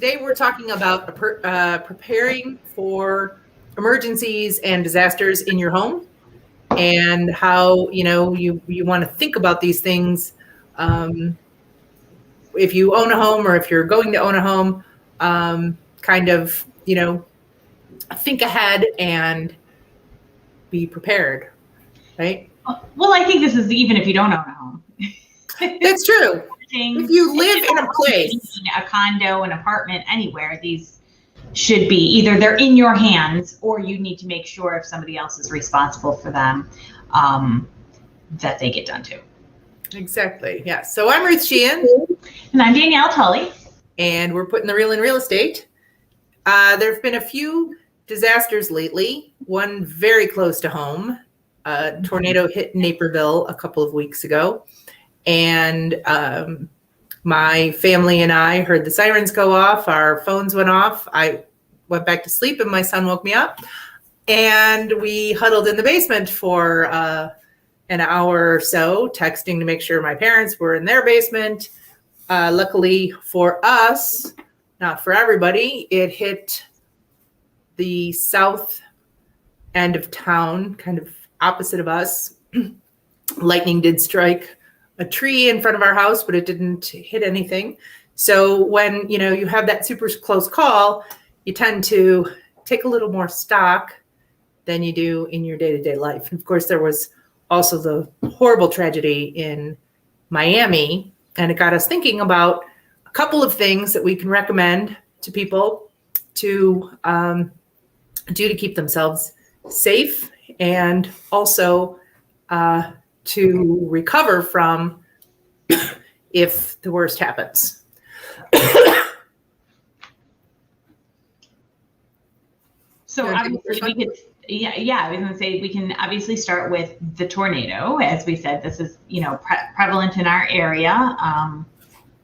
today we're talking about preparing for emergencies and disasters in your home, and how you want to think about these things if you own a home or if you're going to own a home. Kind of think ahead and be prepared, right? Well, I think this is even if you don't own a home. That's true. If you live in a place, a condo, an apartment, anywhere, these should be either they're in your hands, or you need to make sure if somebody else is responsible for them, that they get done too. Exactly. Yeah. So I'm Ruth Sheehan. And I'm Danielle Tully. And we're putting the real in real estate. There have been a few disasters lately. One very close to home. A tornado hit Naperville a couple of weeks ago. And my family and I heard the sirens go off. Our phones went off. I went back to sleep and my son woke me up. And we huddled in the basement for an hour or so, texting to make sure my parents were in their basement. Luckily for us, not for everybody, it hit the south end of town, kind of opposite of us. Lightning did strike a tree in front of our house, but it didn't hit anything. So when you have that super close call, you tend to take a little more stock than you do in your day-to-day life. And of course, there was also the horrible tragedy in Miami, and it got us thinking about a couple of things that we can recommend to people to do to keep themselves safe, and also to recover from if the worst happens. So obviously we could, I was going to say we can obviously start with the tornado. As we said, this is prevalent in our area.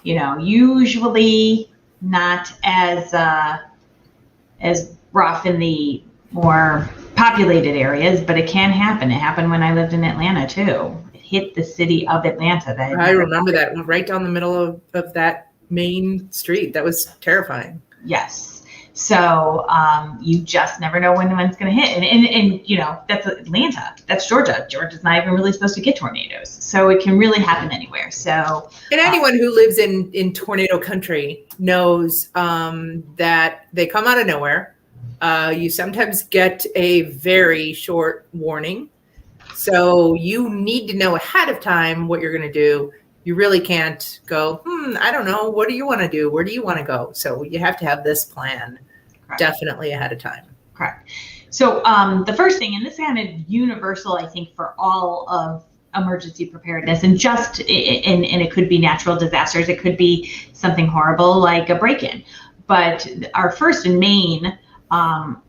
Usually not as rough in the more populated areas, but it can happen. It happened when I lived in Atlanta too. It hit the city of Atlanta. I remember that, right down the middle of that main street. That was terrifying. Yes. So you just never know when one's going to hit. And that's Atlanta. That's Georgia. Georgia's not even really supposed to get tornadoes. So it can really happen anywhere. So, and anyone who lives in tornado country knows that they come out of nowhere. You sometimes get a very short warning. So you need to know ahead of time what you're going to do. You really can't go, I don't know. What do you want to do? Where do you want to go? So you have to have this plan definitely ahead of time. Correct. So the first thing, and this is kind of universal, I think, for all of emergency preparedness, and it could be natural disasters. It could be something horrible like a break-in. But our first and main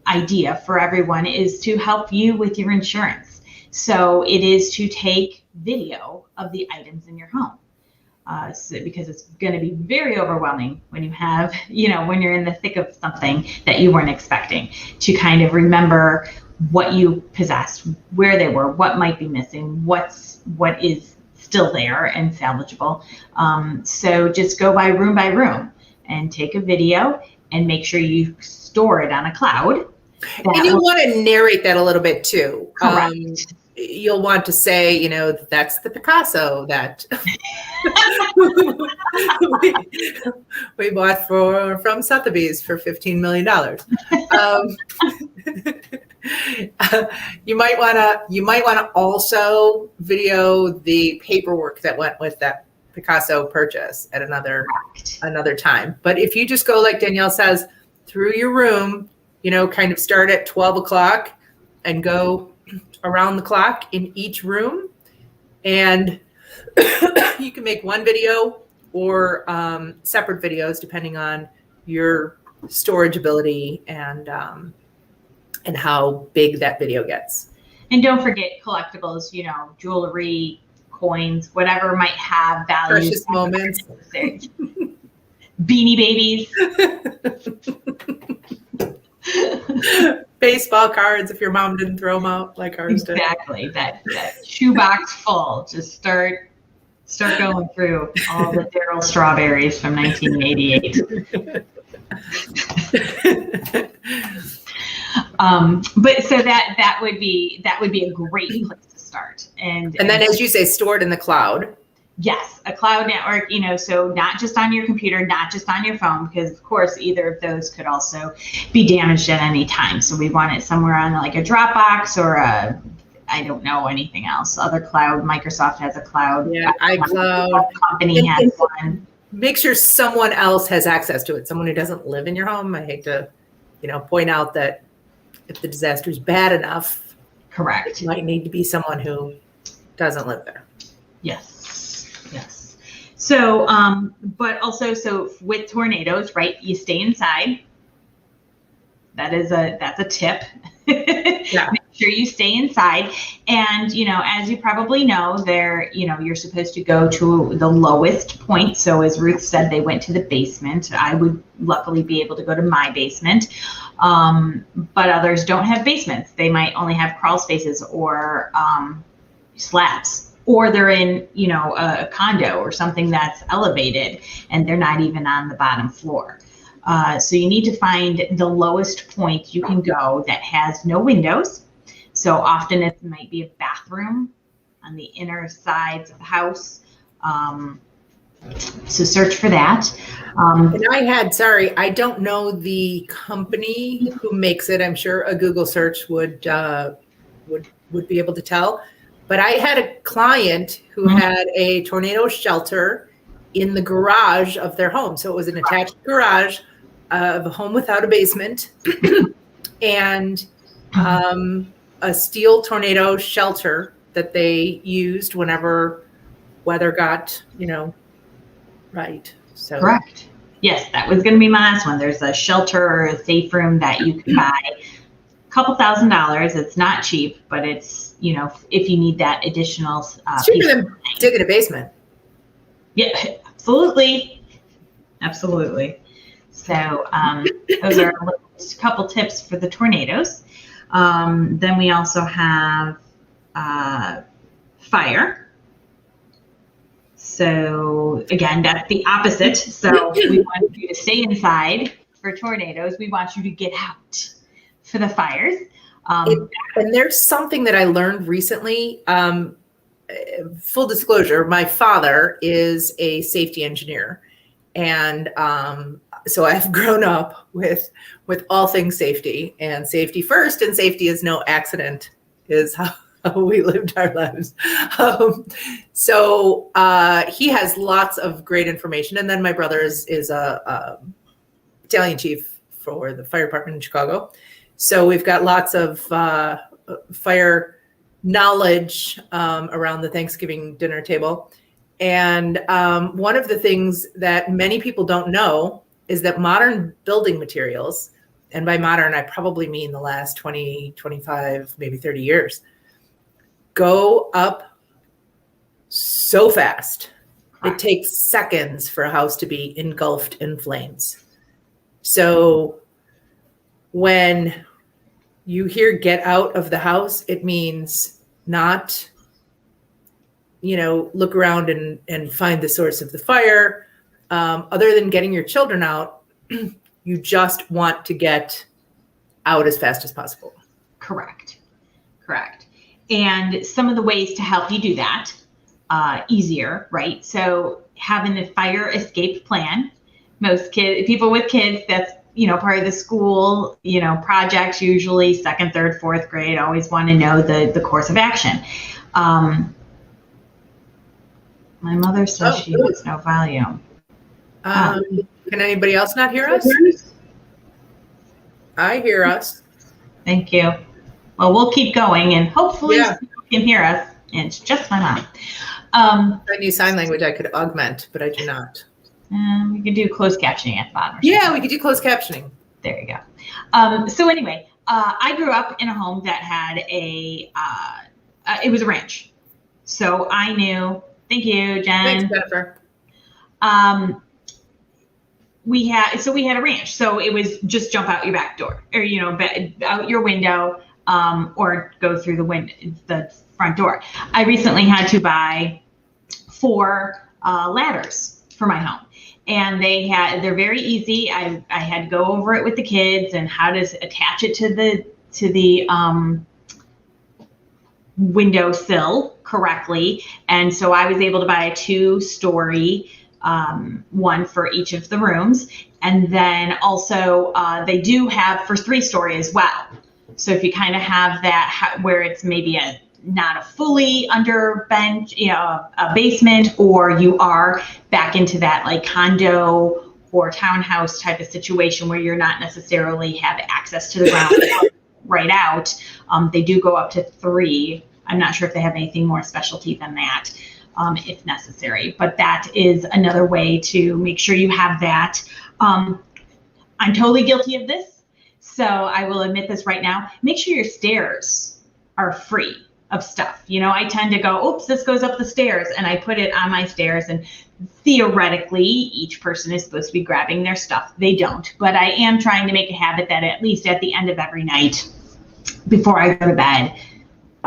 idea for everyone is to help you with your insurance. So it is to take video of the items in your home. Because it's going to be very overwhelming when you have, when you're in the thick of something that you weren't expecting, to kind of remember what you possessed, where they were, what might be missing, what is still there and salvageable. So just go by room and take a video and make sure you store it on a cloud. And you'll want to narrate that a little bit too. Correct. You'll want to say, that's the Picasso that we bought from Sotheby's for $15 million. You might want to also video the paperwork that went with that Picasso purchase at another time. But if you just go, like Danielle says, through your room, kind of start at 12 o'clock and go around the clock in each room, and you can make one video or separate videos depending on your storage ability and how big that video gets. And don't forget collectibles, jewelry, coins, whatever might have value. Precious moments. Beanie Babies. Baseball cards if your mom didn't throw them out like ours did. Exactly. That shoebox full. Just start going through all the Daryl strawberries from 1988. But so that would be a great place to start. And then, as you say, stored in the cloud. Yes, a cloud network, so not just on your computer, not just on your phone, because of course either of those could also be damaged at any time. So we want it somewhere on like a Dropbox or I don't know anything else. Other cloud, Microsoft has a cloud. Yeah, iCloud. Company has one. Make sure someone else has access to it. Someone who doesn't live in your home. I hate to, point out that if the disaster is bad enough, correct, it might need to be someone who doesn't live there. Yes. So, but also, so with tornadoes, right? You stay inside. That's a tip. Yeah. Make sure you stay inside. And, as you probably know, you're supposed to go to the lowest point. So as Ruth said, they went to the basement. I would luckily be able to go to my basement. But others don't have basements. They might only have crawl spaces or slabs. Or they're in, a condo or something that's elevated and they're not even on the bottom floor. So you need to find the lowest point you can go that has no windows. So often it might be a bathroom on the inner sides of the house. So search for that. And I don't know the company who makes it. I'm sure a Google search would be able to tell. But I had a client who had a tornado shelter in the garage of their home. So it was an attached garage of a home without a basement and a steel tornado shelter that they used whenever weather got, right. So correct. Yes, that was going to be my last one. There's a shelter or a safe room that you can buy. Couple $1,000s. It's not cheap, but it's, if you need that additional it's cheaper than digging a basement. Yeah, absolutely. So those are a couple tips for the tornadoes. Then we also have fire. So again, that's the opposite. So we want you to stay inside for tornadoes. We want you to get out for the fires. And there's something that I learned recently. Full disclosure, my father is a safety engineer. And so I've grown up with all things safety, and safety first, and safety is no accident is how we lived our lives. So he has lots of great information. And then my brother is a battalion chief for the fire department in Chicago. So we've got lots of fire knowledge around the Thanksgiving dinner table. And one of the things that many people don't know is that modern building materials, and by modern, I probably mean the last 20, 25, maybe 30 years, go up so fast. It takes seconds for a house to be engulfed in flames. So when you hear get out of the house, it means not, look around and find the source of the fire. Other than getting your children out, you just want to get out as fast as possible. Correct. And some of the ways to help you do that easier, right? So having a fire escape plan. Most people with kids, that's part of the school, projects, usually second, third, fourth grade, always want to know the course of action. My mother says she has no volume. Can anybody else not hear us? I hear us. Thank you. Well, we'll keep going, and hopefully you can hear us. And it's just my mom. I use sign language I could augment, but I do not. We could do closed captioning at the bottom. Yeah, we could do closed captioning. There you go. So anyway, I grew up in a home that had it was a ranch. So I knew, thank you, Jen. Thanks, Jennifer. We had a ranch. So it was just jump out your back door or, out your window, or go through the front door. I recently had to buy 4 ladders for my home. and they're very easy. I had to go over it with the kids and how to attach it to the windowsill correctly. And so I was able to buy a 2-story one for each of the rooms. And then also they do have for 3-story as well. So if you kind of have that where it's maybe not a fully under bench, a basement, or you are back into that like condo or townhouse type of situation where you're not necessarily have access to the ground right out. They do go up to 3. I'm not sure if they have anything more specialty than that, if necessary, but that is another way to make sure you have that. I'm totally guilty of this, so I will admit this right now. Make sure your stairs are free of stuff. I tend to go, oops, this goes up the stairs, and I put it on my stairs, and theoretically each person is supposed to be grabbing their stuff. They don't, but I am trying to make a habit that at least at the end of every night before I go to bed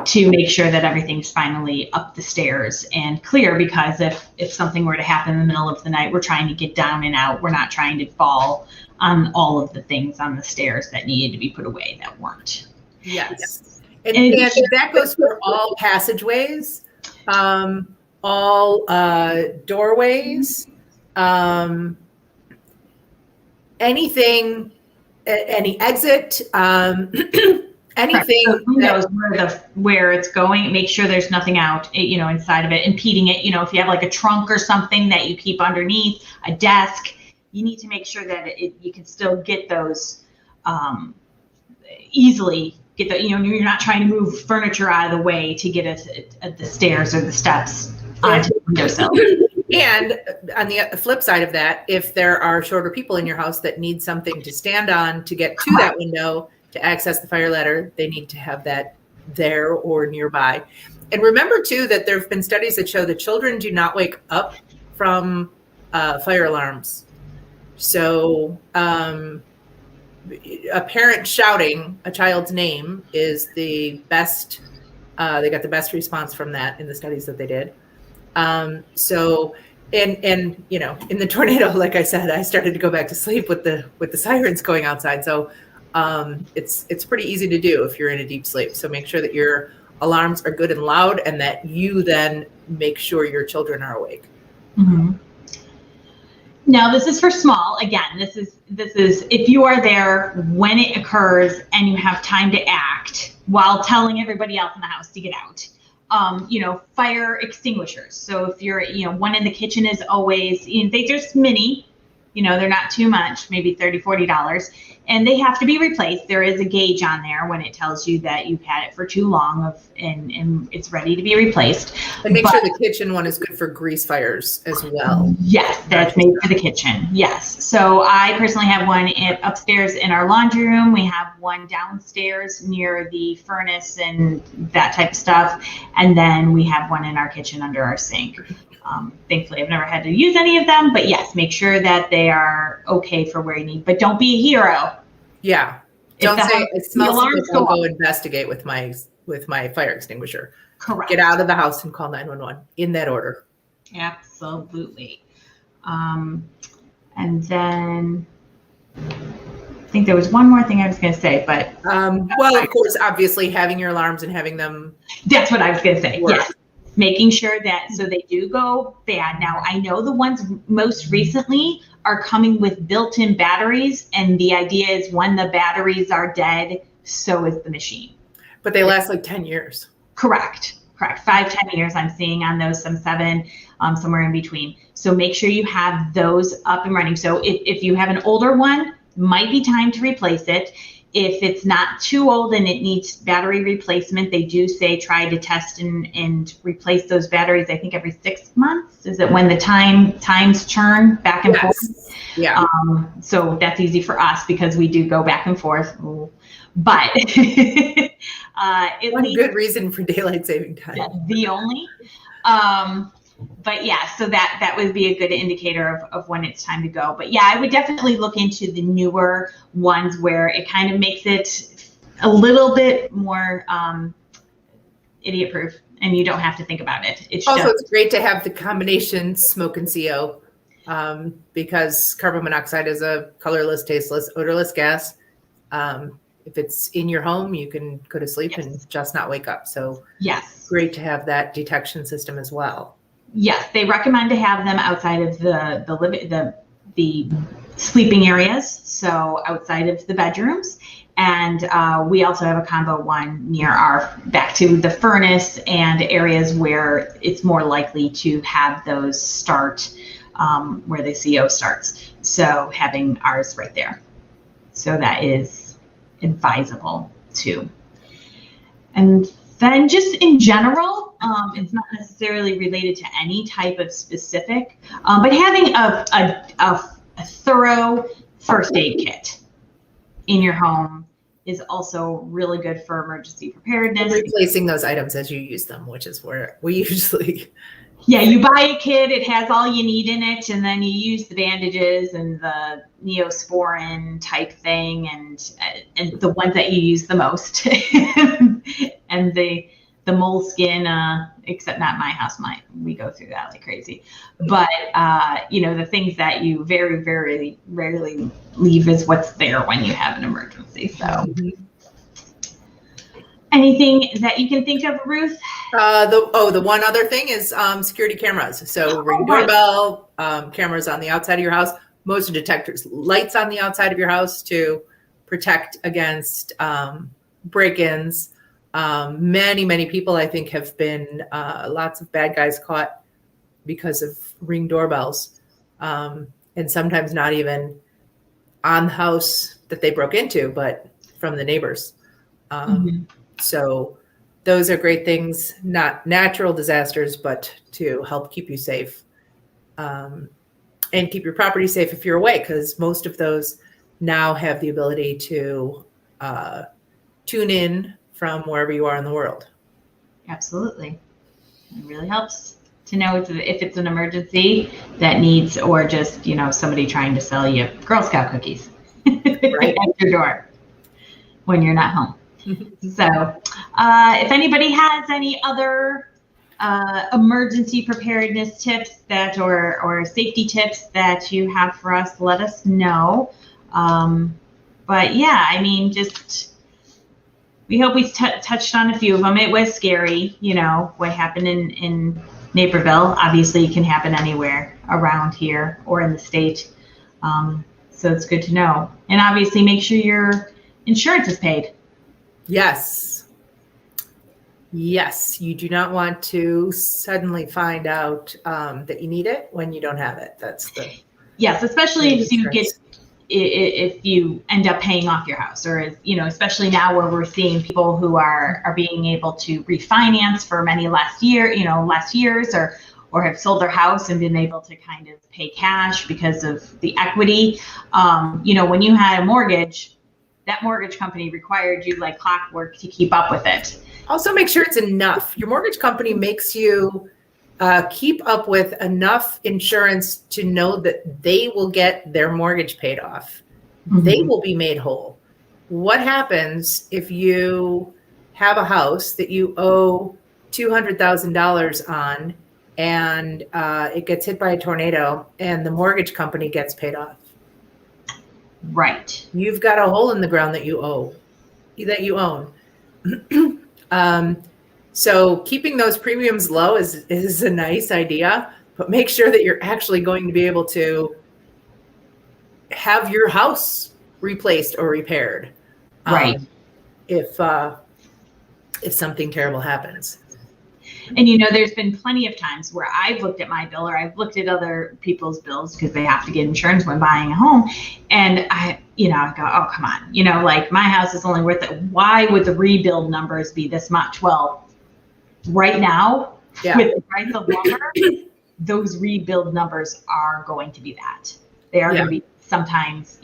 to make sure that everything's finally up the stairs and clear, because if something were to happen in the middle of the night, we're trying to get down and out. We're not trying to fall on all of the things on the stairs that needed to be put away that weren't. Yes. And that goes for all passageways, all doorways, anything, any exit, anything. So windows where it's going, make sure there's nothing out, inside of it, impeding it. If you have like a trunk or something that you keep underneath a desk, you need to make sure that you can still get those easily. You're not trying to move furniture out of the way to get it at the stairs or the steps onto the windowsill. And on the flip side of that, if there are shorter people in your house that need something to stand on to get to that window to access the fire ladder, they need to have that there or nearby. And remember too that there have been studies that show that children do not wake up from fire alarms. So a parent shouting a child's name is the best. They got the best response from that in the studies that they did. So, and in the tornado, like I said, I started to go back to sleep with the sirens going outside. So it's pretty easy to do if you're in a deep sleep. So make sure that your alarms are good and loud, and that you then make sure your children are awake. Mm-hmm. Now, this is for small. Again, this is if you are there when it occurs and you have time to act while telling everybody else in the house to get out. Fire extinguishers. So if you're, one in the kitchen is always, they're just mini, they're not too much, maybe $30, $40, and they have to be replaced. There is a gauge on there when it tells you that you've had it for too long and it's ready to be replaced. And make sure the kitchen one is good for grease fires as well. Yes, that's made for the kitchen. Yes. So I personally have one upstairs in our laundry room. We have one downstairs near the furnace and that type of stuff. And then we have one in our kitchen under our sink. Thankfully, I've never had to use any of them, but yes, make sure that they are okay for where you need. But don't be a hero. Yeah. Don't say it smells like I'll go investigate with my fire extinguisher. Correct. Get out of the house and call 911 in that order. Absolutely. And then I think there was one more thing I was going to say, but well, of course, obviously having your alarms and having them. That's what I was going to say. Yes. Making sure that, so they do go bad. Now, I know the ones most recently are coming with built-in batteries, and the idea is when the batteries are dead, so is the machine. But they last like 10 years. Correct. 5-10 years I'm seeing on those, some 7, somewhere in between. So make sure you have those up and running. So if you have an older one, might be time to replace it. If it's not too old and it needs battery replacement, they do say try to test and replace those batteries, I think every 6 months. Is it when the times turn back and forth? Yeah. So that's easy for us because we do go back and forth. But one good reason for daylight saving time. The only. But yeah, so that would be a good indicator of when it's time to go. But yeah, I would definitely look into the newer ones where it kind of makes it a little bit more idiot proof and you don't have to think about it. It's also, it's great to have the combination smoke and CO because carbon monoxide is a colorless, tasteless, odorless gas. If it's in your home, you can go to sleep and just not wake up. So yes, great to have that detection system as well. Yes, they recommend to have them outside of the sleeping areas, so outside of the bedrooms. And we also have a combo one near back to the furnace and areas where it's more likely to have those start where the CO starts. So having ours right there. So that is advisable too. And then just in general, it's not necessarily related to any type of specific, but having a thorough first aid kit in your home is also really good for emergency preparedness. Replacing those items as you use them, which is where we usually... Yeah, you buy a kit, it has all you need in it, and then you use the bandages and the Neosporin type thing and the ones that you use the most. And the moleskin, except not my house, we go through that like crazy. But the things that you very, very rarely leave is what's there when you have an emergency. So anything that you can think of, Ruth? The one other thing is security cameras. So Ring doorbell, cameras on the outside of your house, motion detectors, lights on the outside of your house to protect against break-ins. Many people, I think, have been lots of bad guys caught because of Ring doorbells, and sometimes not even on the house that they broke into, but from the neighbors. So those are great things, not natural disasters, but to help keep you safe and keep your property safe if you're away, because most of those now have the ability to tune in from wherever you are in the world. Absolutely. It really helps to know if it's an emergency that needs, or just, somebody trying to sell you Girl Scout cookies right at your door when you're not home. So if anybody has any other emergency preparedness tips or safety tips that you have for us, let us know. But yeah, we hope we touched on a few of them. It was scary, what happened in Naperville. Obviously, it can happen anywhere around here or in the state. So it's good to know. And obviously, make sure your insurance is paid. Yes. You do not want to suddenly find out that you need it when you don't have it. Yes, especially if you end up paying off your house, or especially now where we're seeing people who are being able to refinance for many last years, or have sold their house and been able to kind of pay cash because of the equity. When you had a mortgage, that mortgage company required you like clockwork to keep up with it. Also, make sure it's enough. Your mortgage company makes you keep up with enough insurance to know that they will get their mortgage paid off. They will be made whole. What happens if you have a house that you owe $200,000 on and it gets hit by a tornado and the mortgage company gets paid off? Right. You've got a hole in the ground that you own. So keeping those premiums low is a nice idea, but make sure that you're actually going to be able to have your house replaced or repaired. Right. If something terrible happens. And there's been plenty of times where I've looked at my bill, or I've looked at other people's bills because they have to get insurance when buying a home. And I go, oh, come on. Like my house is only worth it. Why would the rebuild numbers be this much? Well, right now, with the price of lumber, those rebuild numbers are going to be that. They are going to be sometimes,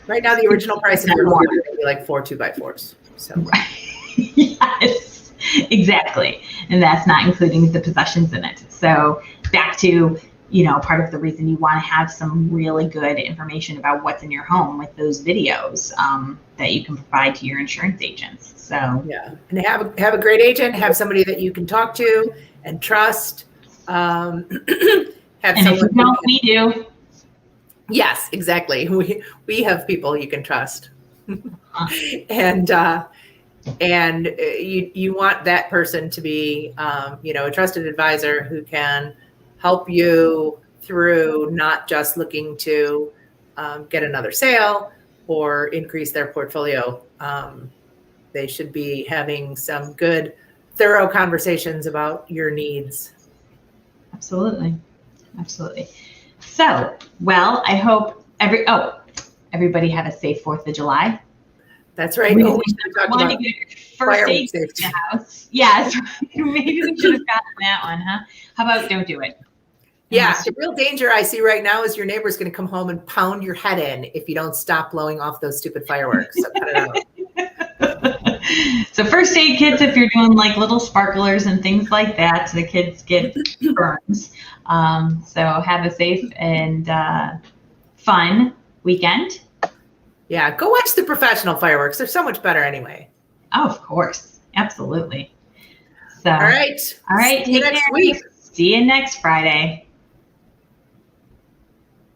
Right now, the original price of your home is going to be like 4 2x4s. So. Right. Yes, exactly. And that's not including the possessions in it. So back to, part of the reason you want to have some really good information about what's in your home with those videos that you can provide to your insurance agents. So yeah, and have a great agent, have somebody that you can talk to and trust. have And if you someone. don't, we do. Yes, exactly. We have people you can trust, and you want that person to be a trusted advisor who can help you through not just looking to get another sale or increase their portfolio. They should be having some good, thorough conversations about your needs. Absolutely. Absolutely. So, well, I hope everybody have a safe 4th of July. That's right. We Oh, we should talk want about to get first aid in safety. the house. Yes. Maybe we should have gotten that one, huh? How about don't do it? Yeah, the real danger I see right now is your neighbor's going to come home and pound your head in if you don't stop blowing off those stupid fireworks. So cut it out. So first aid kits, if you're doing like little sparklers and things like that, so the kids get burns. So have a safe and fun weekend. Yeah, go watch the professional fireworks. They're so much better anyway. Oh, of course. Absolutely. So, all right. All right. See you next week. See you next Friday.